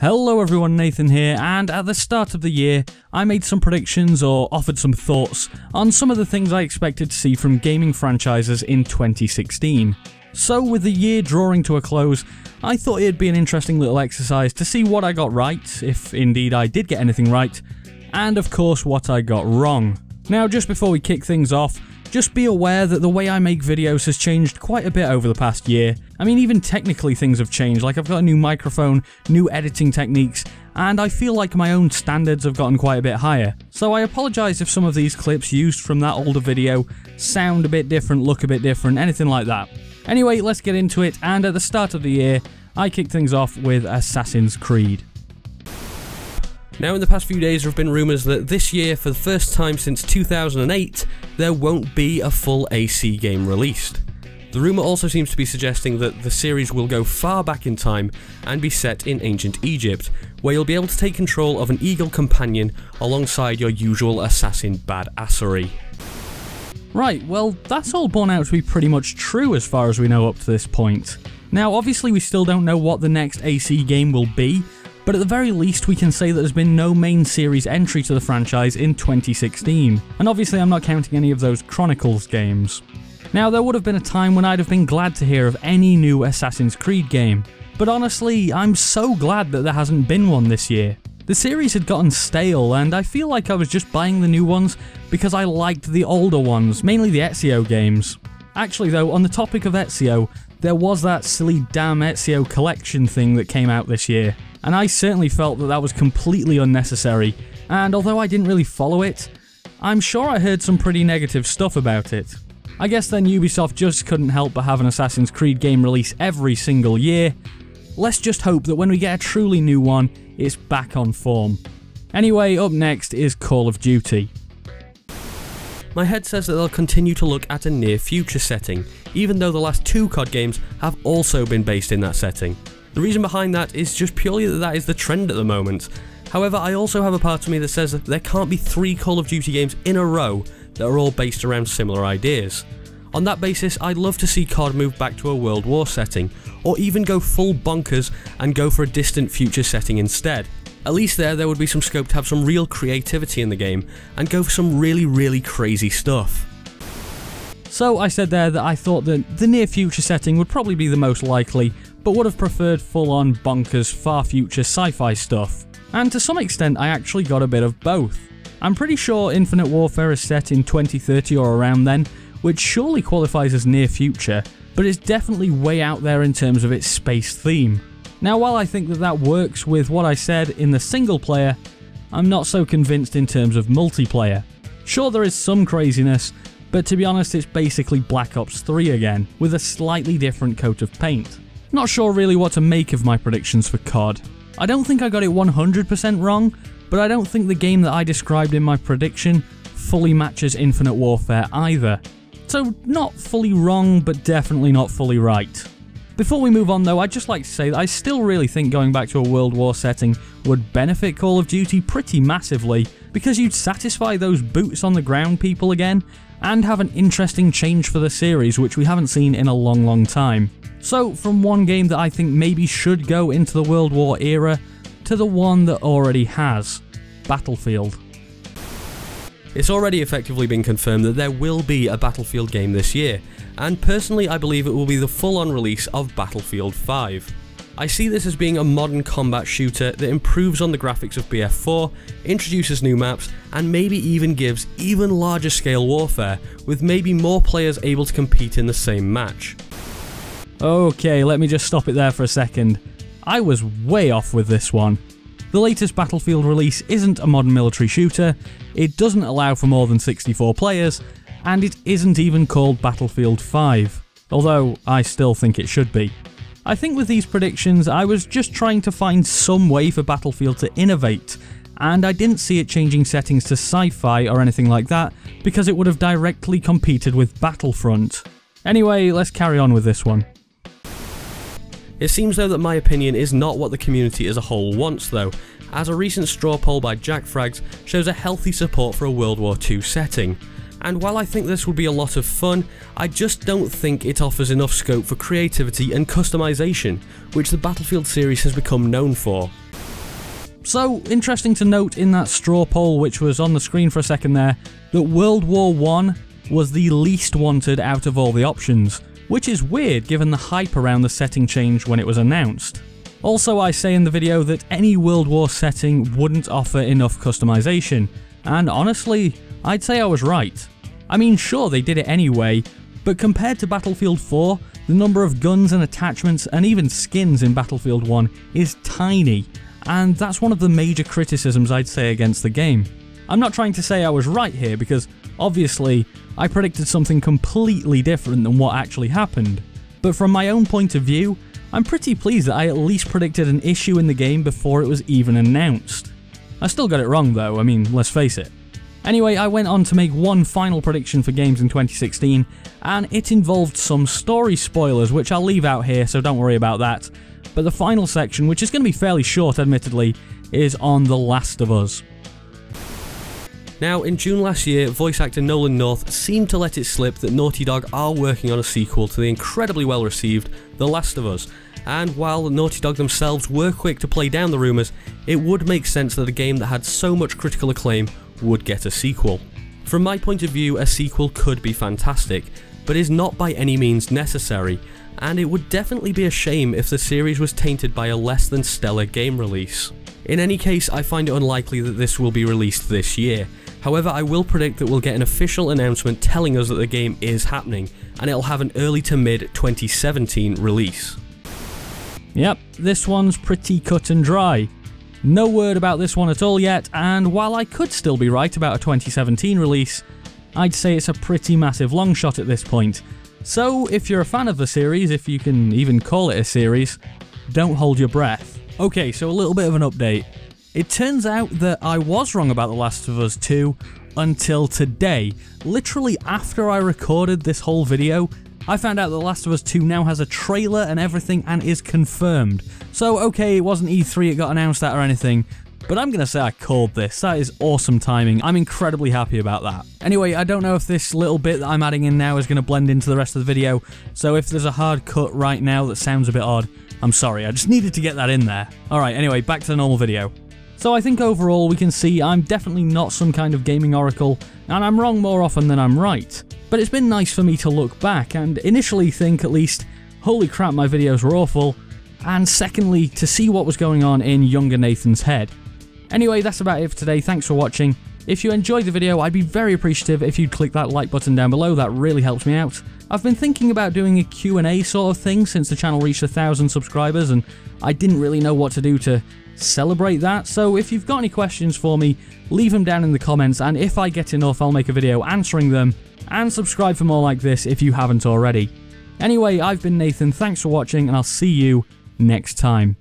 Hello everyone, Nathan here, and at the start of the year, I made some predictions or offered some thoughts on some of the things I expected to see from gaming franchises in 2016. So with the year drawing to a close, I thought it'd be an interesting little exercise to see what I got right, if indeed I did get anything right, and of course what I got wrong. Now just before we kick things off, just be aware that the way I make videos has changed quite a bit over the past year. I mean, even technically things have changed, like I've got a new microphone, new editing techniques, and I feel like my own standards have gotten quite a bit higher. So I apologise if some of these clips used from that older video sound a bit different, look a bit different, anything like that. Anyway, let's get into it, and at the start of the year, I kicked things off with Assassin's Creed. Now in the past few days there have been rumours that this year, for the first time since 2008, there won't be a full AC game released. The rumour also seems to be suggesting that the series will go far back in time and be set in ancient Egypt, where you'll be able to take control of an eagle companion alongside your usual assassin badassery. Right, well that's all borne out to be pretty much true as far as we know up to this point. Now obviously we still don't know what the next AC game will be, but at the very least we can say that there's been no main series entry to the franchise in 2016, and obviously I'm not counting any of those Chronicles games. Now there would have been a time when I'd have been glad to hear of any new Assassin's Creed game, but honestly I'm so glad that there hasn't been one this year. The series had gotten stale and I feel like I was just buying the new ones because I liked the older ones, mainly the Ezio games. Actually though, on the topic of Ezio, there was that silly damn Ezio collection thing that came out this year, and I certainly felt that that was completely unnecessary, and although I didn't really follow it, I'm sure I heard some pretty negative stuff about it. I guess then Ubisoft just couldn't help but have an Assassin's Creed game release every single year. Let's just hope that when we get a truly new one, it's back on form. Anyway, up next is Call of Duty. My head says that they'll continue to look at a near future setting, even though the last two COD games have also been based in that setting. The reason behind that is just purely that that is the trend at the moment. However, I also have a part of me that says that there can't be 3 Call of Duty games in a row that are all based around similar ideas. On that basis, I'd love to see COD move back to a World War setting, or even go full bonkers and go for a distant future setting instead. At least there would be some scope to have some real creativity in the game, and go for some really crazy stuff. So I said there that I thought that the near future setting would probably be the most likely, but would have preferred full-on bonkers far future sci-fi stuff. And to some extent I actually got a bit of both. I'm pretty sure Infinite Warfare is set in 2030 or around then, which surely qualifies as near future, but it's definitely way out there in terms of its space theme. Now while I think that that works with what I said in the single player, I'm not so convinced in terms of multiplayer. Sure, there is some craziness, but to be honest it's basically Black Ops 3 again, with a slightly different coat of paint. Not sure really what to make of my predictions for COD. I don't think I got it 100% wrong, but I don't think the game that I described in my prediction fully matches Infinite Warfare either. So not fully wrong, but definitely not fully right. Before we move on though, I'd just like to say that I still really think going back to a World War setting would benefit Call of Duty pretty massively, because you'd satisfy those boots on the ground people again, and have an interesting change for the series which we haven't seen in a long time. So from one game that I think maybe should go into the World War era, to the one that already has, Battlefield. It's already effectively been confirmed that there will be a Battlefield game this year, and personally I believe it will be the full-on release of Battlefield 5. I see this as being a modern combat shooter that improves on the graphics of BF4, introduces new maps, and maybe even gives even larger scale warfare, with maybe more players able to compete in the same match. Okay, let me just stop it there for a second. I was way off with this one. The latest Battlefield release isn't a modern military shooter, it doesn't allow for more than 64 players, and it isn't even called Battlefield 5, although I still think it should be. I think with these predictions I was just trying to find some way for Battlefield to innovate, and I didn't see it changing settings to sci-fi or anything like that, because it would have directly competed with Battlefront. Anyway, let's carry on with this one. It seems though that my opinion is not what the community as a whole wants though, as a recent straw poll by Jack Frags shows a healthy support for a World War II setting. And while I think this would be a lot of fun, I just don't think it offers enough scope for creativity and customization, which the Battlefield series has become known for. So, interesting to note in that straw poll which was on the screen for a second there, that World War I was the least wanted out of all the options, which is weird given the hype around the setting change when it was announced. Also, I say in the video that any World War setting wouldn't offer enough customization, and honestly, I'd say I was right. I mean, sure, they did it anyway, but compared to Battlefield 4, the number of guns and attachments and even skins in Battlefield 1 is tiny, and that's one of the major criticisms I'd say against the game. I'm not trying to say I was right here because, obviously, I predicted something completely different than what actually happened, but from my own point of view, I'm pretty pleased that I at least predicted an issue in the game before it was even announced. I still got it wrong though, I mean, let's face it. Anyway, I went on to make one final prediction for games in 2016, and it involved some story spoilers, which I'll leave out here, so don't worry about that. But the final section, which is going to be fairly short admittedly, is on The Last of Us. Now, in June last year, voice actor Nolan North seemed to let it slip that Naughty Dog are working on a sequel to the incredibly well received The Last of Us, and while Naughty Dog themselves were quick to play down the rumours, it would make sense that a game that had so much critical acclaim would get a sequel. From my point of view, a sequel could be fantastic, but is not by any means necessary, and it would definitely be a shame if the series was tainted by a less than stellar game release. In any case, I find it unlikely that this will be released this year. However, I will predict that we'll get an official announcement telling us that the game is happening, and it'll have an early to mid 2017 release. Yep, this one's pretty cut and dry. No word about this one at all yet, and while I could still be right about a 2017 release, I'd say it's a pretty massive long shot at this point. So if you're a fan of the series, if you can even call it a series, don't hold your breath. Okay, so a little bit of an update. It turns out that I was wrong about The Last of Us 2 until today. Literally after I recorded this whole video, I found out that The Last of Us 2 now has a trailer and everything and is confirmed. So okay, it wasn't E3 it got announced at or anything, but I'm gonna say I called this. That is awesome timing. I'm incredibly happy about that. Anyway, I don't know if this little bit that I'm adding in now is gonna blend into the rest of the video, so if there's a hard cut right now that sounds a bit odd, I'm sorry, I just needed to get that in there. Alright, anyway, back to the normal video. So I think overall we can see I'm definitely not some kind of gaming oracle, and I'm wrong more often than I'm right. But it's been nice for me to look back and initially think at least, holy crap, my videos were awful, and secondly, to see what was going on in younger Nathan's head. Anyway, that's about it for today, thanks for watching. If you enjoyed the video, I'd be very appreciative if you'd click that like button down below, that really helps me out. I've been thinking about doing a Q&A sort of thing since the channel reached 1,000 subscribers, and I didn't really know what to do to celebrate that, so if you've got any questions for me, leave them down in the comments, and if I get enough, I'll make a video answering them, and subscribe for more like this if you haven't already. Anyway, I've been Nathan, thanks for watching, and I'll see you next time.